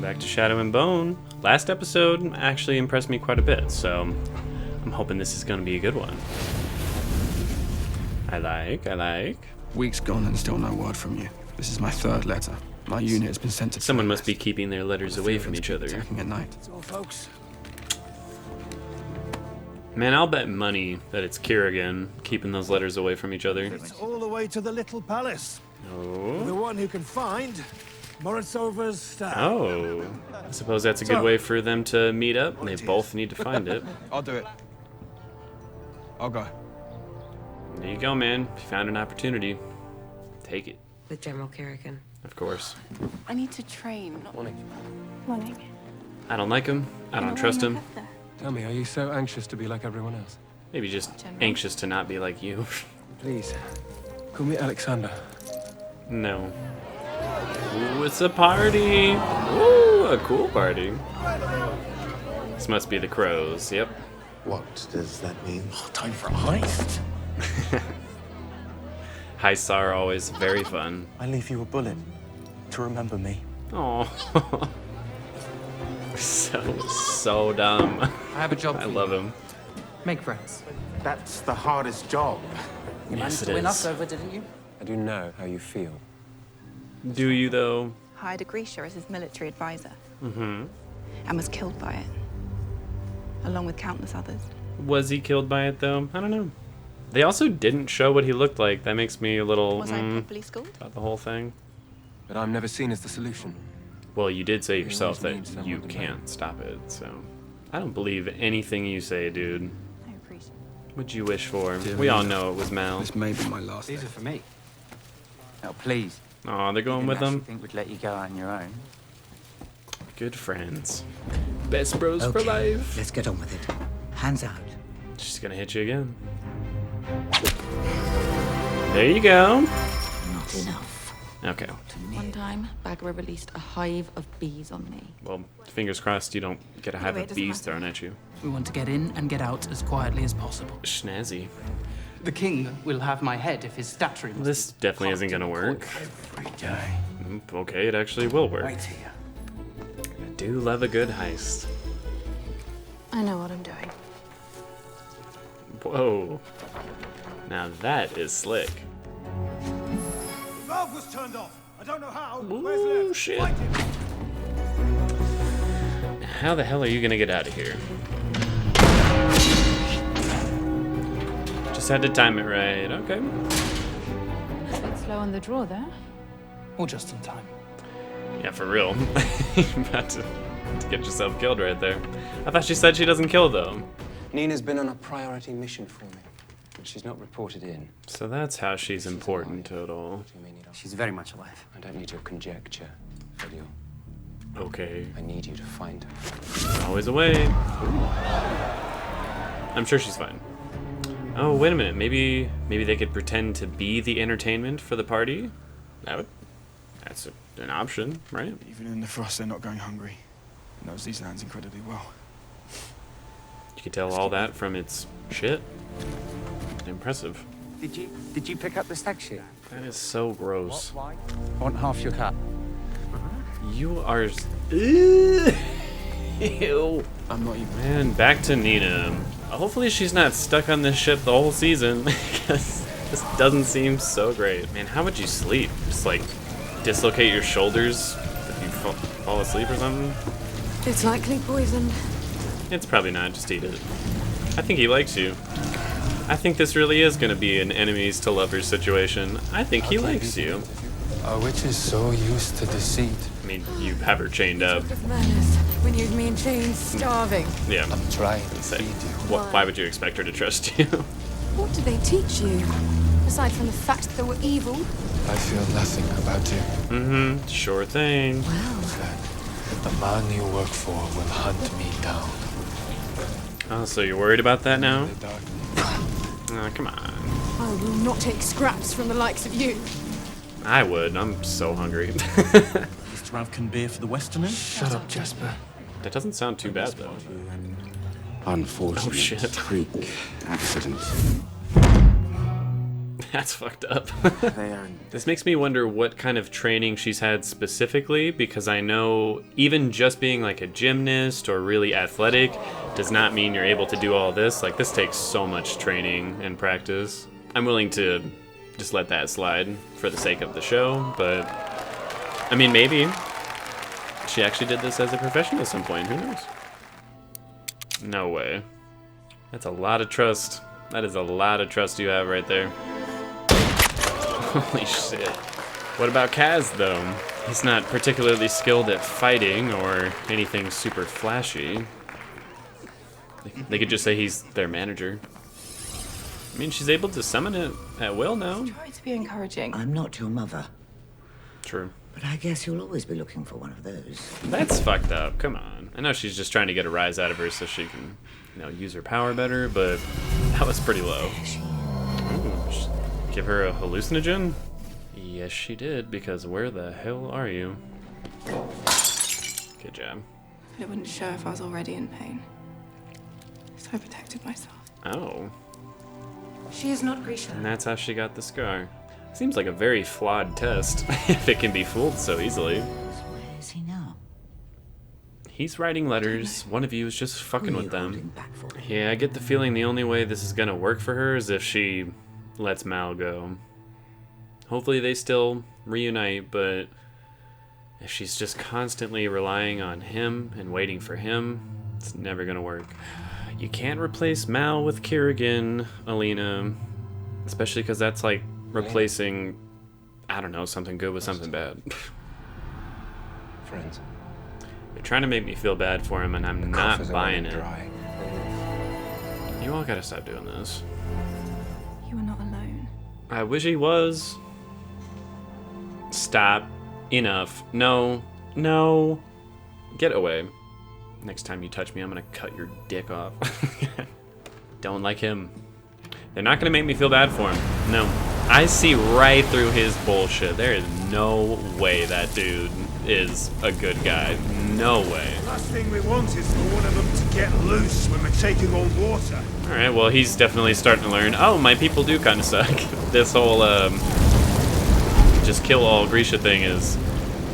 Welcome back to Shadow and Bone. Last episode actually impressed me quite a bit, so I'm hoping this is going to be a good one. I like. Weeks gone and still no word from you. This is my third letter. My unit has been sent to... Someone must be keeping their letters away from each other. Attacking at night. Man, I'll bet money that it's Kierrigan keeping those letters away from each other. It's all the way to the little palace. Oh. The one who can find Moritsova's staff. Oh. I suppose that's a good way for them to meet up. They both need to find it. I'll do it. I'll go. There you go, man. You found an opportunity. Take it. With General Kierrigan. Of course. I need to train. Morning. I don't like him. I don't trust him. Tell me, are you so anxious to be like everyone else? Maybe just anxious to not be like you. Please, call me Alexander. No. Ooh, it's a party! Ooh, a cool party. This must be the crows, yep. What does that mean? Oh, time for a heist. Heists are always very fun. I leave you a bullet to remember me. Oh, so dumb. I have a job for I you. love him. Make friends. That's the hardest job. You Yes, managed it to win us is. over, didn't you? I do know how you feel. Do you though? Hired a Grisha as his military advisor Mm-hmm. and was killed by it, along with countless others. Was he killed by it though? I don't know. They also didn't show what he looked like. That makes me a little Was I properly schooled? about the whole thing. But I'm never seen as the solution. Well, you did say yourself always that need someone you to can't stop it, so I don't believe anything you say, dude. I appreciate it. What'd you wish for? Dear We all Lena, know it was Mal. This may be my last day. These are for me. Now, please. Aw, they're going with I them. think we'd let you go on your own. Good friends. Best bros for life. Let's get on with it. Hands out. She's gonna hit you again. There you go. Not enough. Okay. One time, Bagra released a hive of bees on me. Well, fingers crossed you don't get a hive Anyway, of it doesn't bees matter. thrown at you. We want to get in and get out as quietly as possible. Schnazzy. The king will have my head if his statuary must This be definitely isn't carved gonna in work. cork. Okay, it actually will work. Right here. I do love a good heist. I know what I'm doing. Whoa. Now that is slick. The valve was turned off. I don't know how. Where's Ooh, left? shit. Fight him. How the hell are you gonna get out of here? Just had to time it right. Okay. A bit slow on the draw there. Or just in time. Yeah, for real. You're about to get yourself killed right there. I thought she said she doesn't kill though. Nina's been on a priority mission for me, but she's not reported in. So that's how she's important to it all. You may need our- She's very much alive. I don't need your conjecture, Fabio. Okay. I need you to find her. Always a way. I'm sure she's fine. Oh, wait a minute. Maybe they could pretend to be the entertainment for the party? That's an option, right? Even in the frost, they're not going hungry. It knows these lands incredibly well. You could tell all that from its shit. Impressive. Did you pick up the stag sheet? That is so gross. I want half your cut. You are... Ew. I'm not even... Man, back to Nina. Hopefully she's not stuck on this ship the whole season, because this doesn't seem so great. Man, how would you sleep? Just like dislocate your shoulders if you fall asleep or something? It's likely poisoned. It's probably not, just eat it. I think he likes you. I think this really is gonna be an enemies to lovers situation. I think he likes you. A witch is so used to deceit. I mean, you have her chained up. Of madness. When you me in chains, starving. Yeah. I'm trying to Say, feed you. why would you expect her to trust you? What did they teach you? Aside from the fact that they were evil? I feel nothing about you. Mm-hmm, sure thing. Well, The man you work for will hunt me down. Oh, so you're worried about that now? In the darkness. Oh, come on. I will not take scraps from the likes of you. I would. I'm so hungry. Mr. Ravkan beer for the Westerners? Shut up, Jasper. That doesn't sound too bad, though. Unfortunate Oh, shit. freak accident. That's fucked up. They earn. This makes me wonder what kind of training she's had specifically, because I know even just being like a gymnast or really athletic does not mean you're able to do all this. Like, this takes so much training and practice. I'm willing to just let that slide for the sake of the show, but I mean, maybe she actually did this as a profession at some point. Who knows? No way. That's a lot of trust. That is a lot of trust you have right there. Holy shit. What about Kaz, though? He's not particularly skilled at fighting or anything super flashy. They could just say he's their manager. I mean, she's able to summon it at will now. Try to be encouraging. I'm not your mother, True. but I guess you'll always be looking for one of those. That's fucked up. Come on. I know she's just trying to get a rise out of her so she can, use her power better, but that was pretty low. Ooh, give her a hallucinogen? Yes, she did, because where the hell are you? Good job. But it wouldn't show if I was already in pain. So I protected myself. Oh. She is not Grisha. And that's how she got the scar. Seems like a very flawed test, if it can be fooled so easily. Where is he now? He's writing letters. One of you is just fucking with them. Holding back for me? Yeah, I get the feeling the only way this is gonna work for her is if she lets Mal go. Hopefully they still reunite, but if she's just constantly relying on him and waiting for him, it's never gonna work. You can't replace Mal with Kerrigan, Alina, especially because that's like replacing, I don't know, something good with something bad. Friends. You're trying to make me feel bad for him, and I'm not buying it. Dry. You all gotta stop doing this. You are not alone. I wish he was. Stop. Enough. No. No. Get away. Next time you touch me, I'm gonna cut your dick off. Don't like him. They're not gonna make me feel bad for him. No. I see right through his bullshit. There is no way that dude is a good guy. No way. Last thing we want is for one of them to get loose when we're taking on water. Alright, well, he's definitely starting to learn. Oh, my people do kind of suck. This whole, just kill all Grisha thing is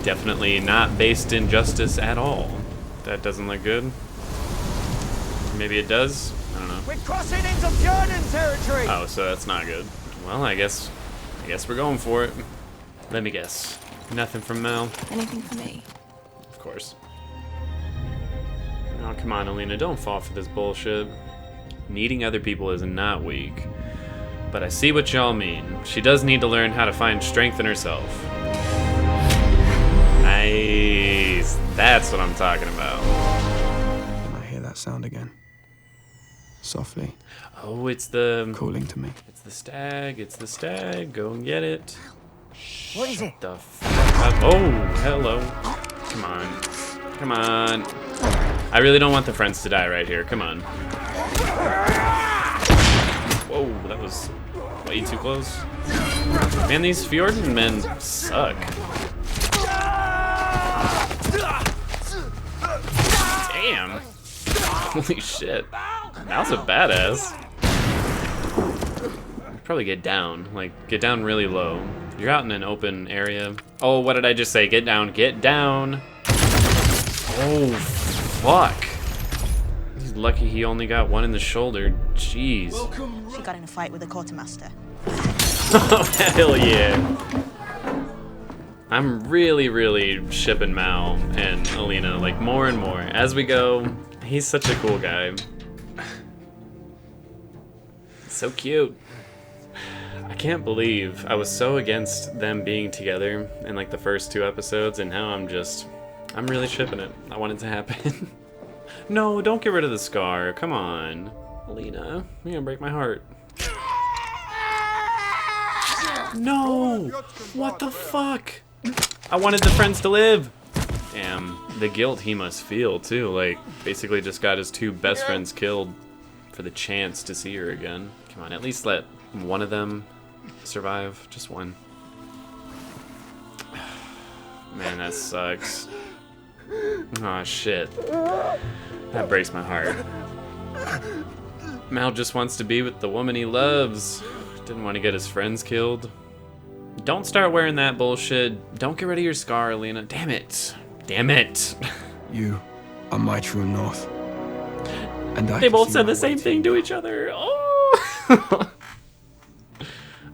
definitely not based in justice at all. That doesn't look good. Maybe it does? I don't know. We're crossing into Jordan territory. Oh, so that's not good. Well, I guess we're going for it. Let me guess. Nothing from Mel. Anything for me? Of course. Oh, come on, Alina, don't fall for this bullshit. Needing other people is not weak. But I see what y'all mean. She does need to learn how to find strength in herself. Nice. That's what I'm talking about. And I hear that sound again. Softly. Oh, it's the... Calling to me. It's the stag. It's the stag. Go and get it. What is it? The fuck up. Oh, hello. Come on. Come on. I really don't want the friends to die right here. Come on. Whoa, that was way too close. Man, these Fjorden men suck. Damn. Holy shit. That was a badass. Probably get down. Like, get down really low. You're out in an open area. Oh, what did I just say? Get down. Get down. Oh, fuck. He's lucky he only got one in the shoulder. Jeez. She got in a fight with the quartermaster. Oh, hell yeah. I'm really, really shipping Mal and Alina, like, more and more. As we go, he's such a cool guy. So cute. I can't believe I was so against them being together in, like, the first 2 episodes, and now I'm really shipping it. I want it to happen. No, don't get rid of the scar. Come on. Alina, you're gonna break my heart. No! What the fuck? I wanted the friends to live! Damn, the guilt he must feel, too. Like, basically just got his 2 best friends killed for the chance to see her again. Come on, at least let one of them survive. Just one. Man, that sucks. Aw, shit. That breaks my heart. Mal just wants to be with the woman he loves. Didn't want to get his friends killed. Don't start wearing that bullshit. Don't get rid of your scar, Alina. Damn it. Damn it. You are my true north. And They both said the same thing to each other. Oh.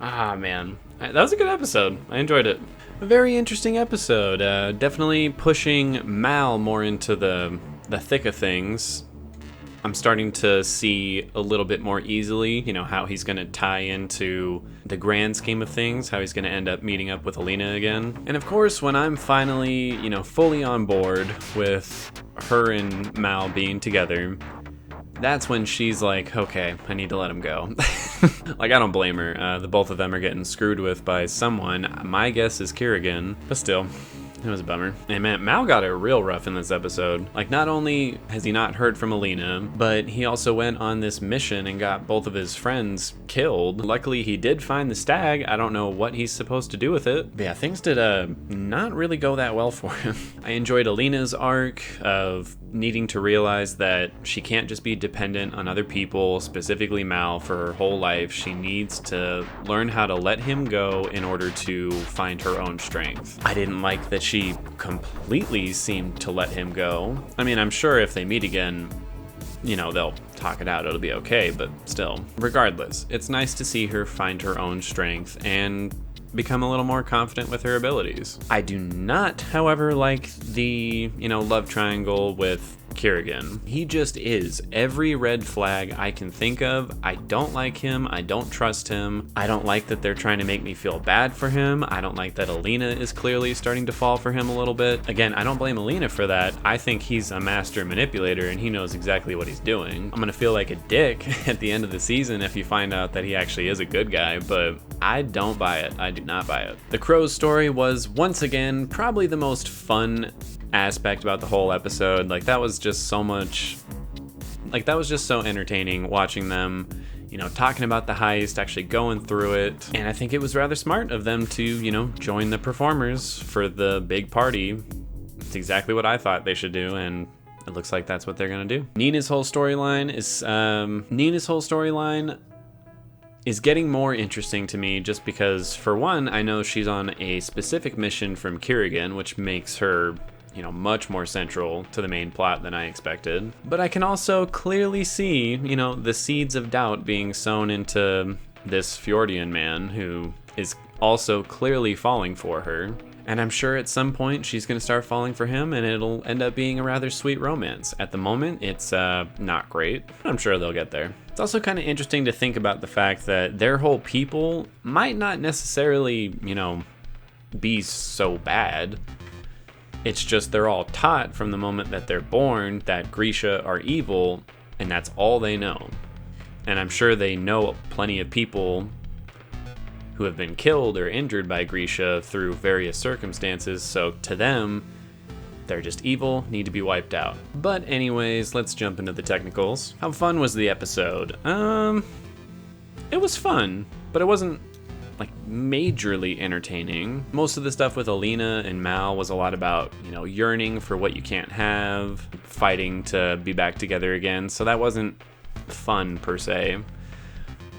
Ah, man. That was a good episode. I enjoyed it. A very interesting episode. Definitely pushing Mal more into the thick of things. I'm starting to see a little bit more easily, you know, how he's going to tie into the grand scheme of things, how he's going to end up meeting up with Alina again. And of course, when I'm finally, you know, fully on board with her and Mal being together, that's when she's like, okay, I need to let him go. Like, I don't blame her. The both of them are getting screwed with by someone. My guess is Kerrigan, but still. It was a bummer. And man, Mal got it real rough in this episode. Like, not only has he not heard from Alina, but he also went on this mission and got both of his friends killed. Luckily, he did find the stag. I don't know what he's supposed to do with it. But yeah, things did not really go that well for him. I enjoyed Alina's arc of needing to realize that she can't just be dependent on other people, specifically Mal, for her whole life. She needs to learn how to let him go in order to find her own strength. I didn't like that she completely seemed to let him go. I mean, I'm sure if they meet again, you know, they'll talk it out, it'll be okay, but still. Regardless, it's nice to see her find her own strength and become a little more confident with her abilities. I do not, however, like the, you know, love triangle with Kerrigan. He just is every red flag I can think of. I don't like him. I don't trust him. I don't like that they're trying to make me feel bad for him. I don't like that Alina is clearly starting to fall for him a little bit. Again, I don't blame Alina for that. I think he's a master manipulator and he knows exactly what he's doing. I'm gonna feel like a dick at the end of the season if you find out that he actually is a good guy, but I don't buy it. I do not buy it. The Crow's story was, once again, probably the most fun aspect about the whole episode. Like, that was just so much, like, that was just so entertaining watching them, you know, talking about the heist, actually going through it. And I think it was rather smart of them to, you know, join the performers for the big party. It's exactly what I thought they should do, and it looks like that's what they're gonna do. Nina's whole storyline is getting more interesting to me, just because, for one, I know she's on a specific mission from Kerrigan, which makes her, you know, much more central to the main plot than I expected. But I can also clearly see, you know, the seeds of doubt being sown into this Fjordian man who is also clearly falling for her. And I'm sure at some point she's gonna start falling for him and it'll end up being a rather sweet romance. At the moment, it's not great. I'm sure they'll get there. It's also kind of interesting to think about the fact that their whole people might not necessarily, you know, be so bad. It's just they're all taught from the moment that they're born that Grisha are evil, and that's all they know. And I'm sure they know plenty of people who have been killed or injured by Grisha through various circumstances, so to them, they're just evil, need to be wiped out. But anyways, let's jump into the technicals. How fun was the episode? It was fun, but it wasn't like majorly entertaining. Most of the stuff with Alina and Mal was a lot about, you know, yearning for what you can't have, fighting to be back together again, so that wasn't fun per se.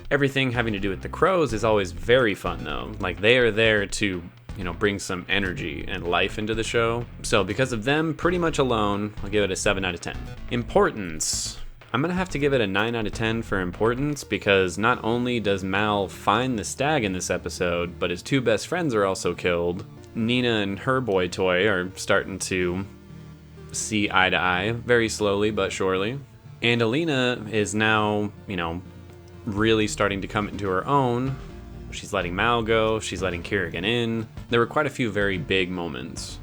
Everything having to do with the Crows is always very fun though. Like, they are there to, you know, bring some energy and life into the show. So because of them pretty much alone, I'll give it a 7 out of 10. Importance. I'm gonna have to give it a 9 out of 10 for importance, because not only does Mal find the stag in this episode, but his two best friends are also killed. Nina and her boy toy are starting to see eye to eye, very slowly but surely. And Alina is now, you know, really starting to come into her own. She's letting Mal go, she's letting Kerrigan in. There were quite a few very big moments.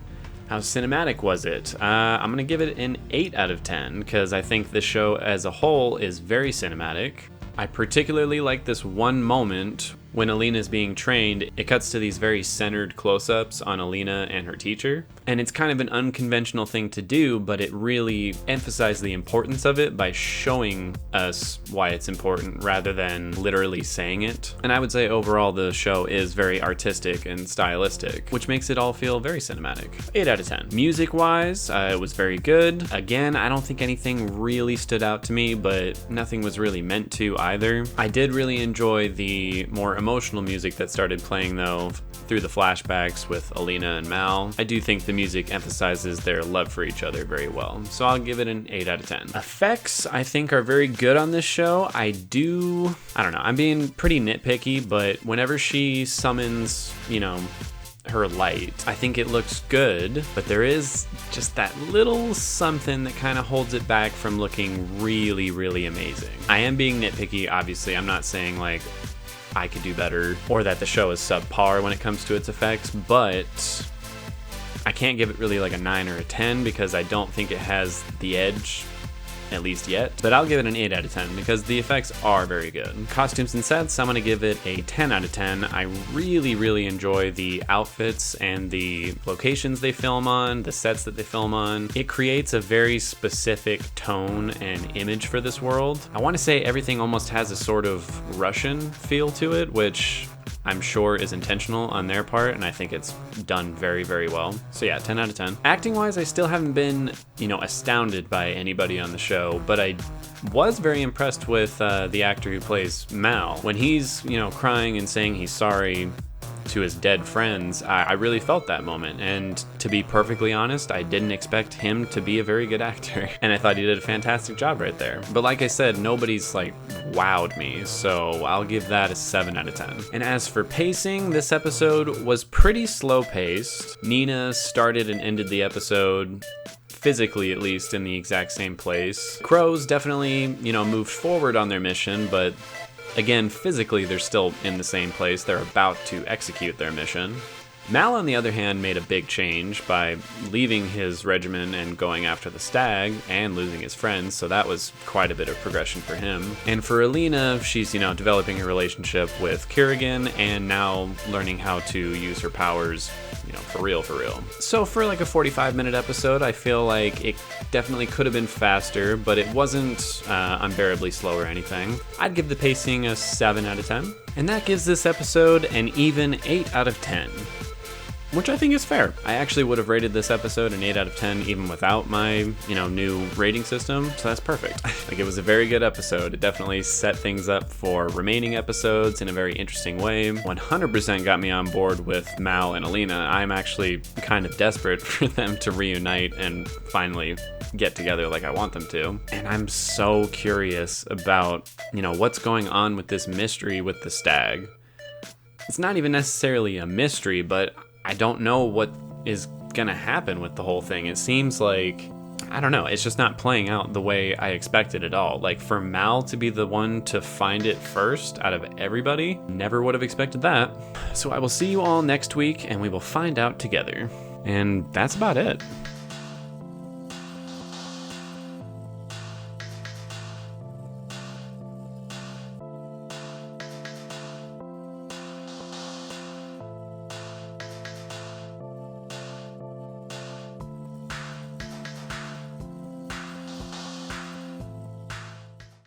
How cinematic was it? I'm gonna give it an 8 out of 10, because I think the show as a whole is very cinematic. I particularly like this one moment when Alina is being trained. It cuts to these very centered close-ups on Alina and her teacher. And it's kind of an unconventional thing to do, but it really emphasized the importance of it by showing us why it's important rather than literally saying it. And I would say overall the show is very artistic and stylistic, which makes it all feel very cinematic. 8 out of 10. Music-wise, it was very good. Again, I don't think anything really stood out to me, but nothing was really meant to either. I did really enjoy the more emotional music that started playing though through the flashbacks with Alina and Mal, I do think the music emphasizes their love for each other very well. So I'll give it an 8 out of 10. Effects, I think, are very good on this show. I don't know, I'm being pretty nitpicky, but whenever she summons, her light, I think it looks good, but there is just that little something that kind of holds it back from looking really, really amazing. I am being nitpicky, obviously. I'm not saying like I could do better or that the show is subpar when it comes to its effects, but I can't give it really like a 9 or a 10 because I don't think it has the edge, at least yet, but I'll give it an 8 out of 10 because the effects are very good. Costumes and sets, I'm gonna give it a 10 out of 10. I really, really enjoy the outfits and the locations they film on, the sets that they film on. It creates a very specific tone and image for this world. I wanna say everything almost has a sort of Russian feel to it, which I'm sure is intentional on their part, and I think it's done very, very well. So yeah, 10 out of 10. Acting-wise, I still haven't been, astounded by anybody on the show, but I was very impressed with the actor who plays Mal. When he's, crying and saying he's sorry to his dead friends, I really felt that moment, and to be perfectly honest, I didn't expect him to be a very good actor, and I thought he did a fantastic job right there. But like I said, nobody's like wowed me, so I'll give that a 7 out of 10. And as for pacing, this episode was pretty slow paced. Nina started and ended the episode, physically at least, in the exact same place. Crows definitely, moved forward on their mission, but again, physically, they're still in the same place. They're about to execute their mission. Mal, on the other hand, made a big change by leaving his regiment and going after the stag and losing his friends, so that was quite a bit of progression for him. And for Alina, she's, developing a relationship with Kerrigan and now learning how to use her powers, for real. So for like a 45-minute episode, I feel like it definitely could have been faster, but it wasn't unbearably slow or anything. I'd give the pacing a 7 out of 10. And that gives this episode an even 8 out of 10. Which I think is fair. I actually would have rated this episode an 8 out of 10 even without my, new rating system, so that's perfect. Like, it was a very good episode. It definitely set things up for remaining episodes in a very interesting way. 100% got me on board with Mal and Alina. I'm actually kind of desperate for them to reunite and finally get together like I want them to. And I'm so curious about, what's going on with this mystery with the stag. It's not even necessarily a mystery, but I don't know what is gonna happen with the whole thing. It seems like, I don't know, it's just not playing out the way I expected at all. Like, for Mal to be the one to find it first out of everybody, never would have expected that. So I will see you all next week and we will find out together. And that's about it.